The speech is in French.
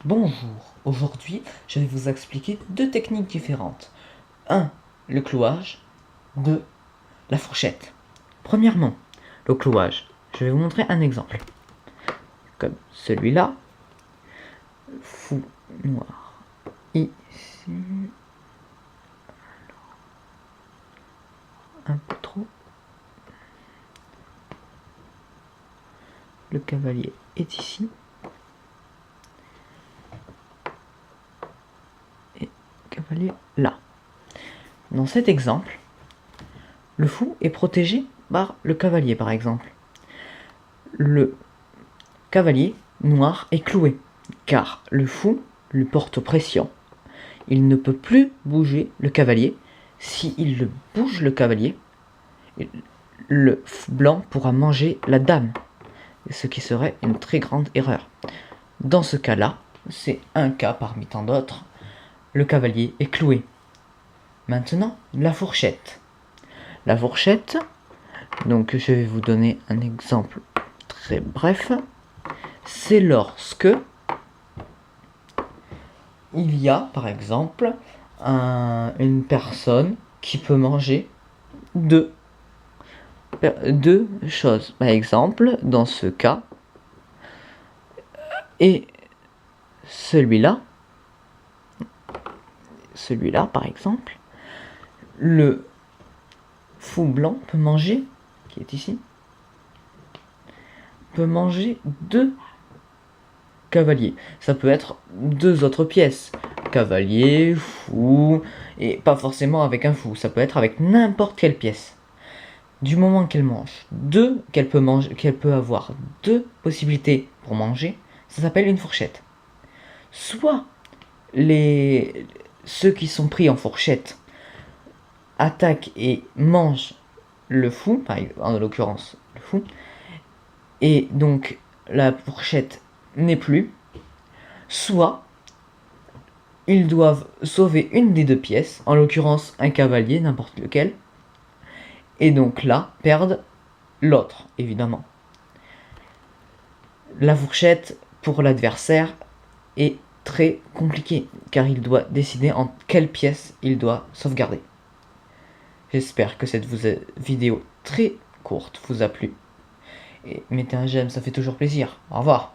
Bonjour, aujourd'hui je vais vous expliquer deux techniques différentes. 1. Le clouage. 2. La fourchette. Premièrement, le clouage. Je vais vous montrer un exemple. Comme celui-là. Fou noir. Ici. Un peu trop. Le cavalier est ici. Et le cavalier là. Dans cet exemple, le fou est protégé par le cavalier par exemple. Le cavalier noir est cloué, car le fou lui porte pression. Il ne peut plus bouger le cavalier. S'il le bouge le cavalier, le blanc pourra manger la dame, ce qui serait une très grande erreur. Dans ce cas-là, c'est un cas parmi tant d'autres, le cavalier est cloué. Maintenant, la fourchette. La fourchette, donc je vais vous donner un exemple très bref. C'est lorsque il y a, par exemple, une personne qui peut manger deux choses. Par exemple, dans ce cas, et celui-là, par exemple, le fou blanc peut manger, qui est ici, peut manger deux cavaliers. Ça peut être deux autres pièces. Cavalier, fou, et pas forcément avec un fou. Ça peut être avec n'importe quelle pièce. Du moment qu'elle mange deux, qu'elle peut avoir deux possibilités pour manger, ça s'appelle une fourchette. Soit ceux qui sont pris en fourchette attaquent et mangent le fou, en l'occurrence le fou, et donc la fourchette n'est plus, soit ils doivent sauver une des deux pièces, en l'occurrence un cavalier, n'importe lequel, et donc là, perdent l'autre, évidemment. La fourchette, pour l'adversaire, est très compliquée, car il doit décider en quelle pièce il doit sauvegarder. J'espère que cette vidéo très courte vous a plu. Et mettez un j'aime, ça fait toujours plaisir. Au revoir.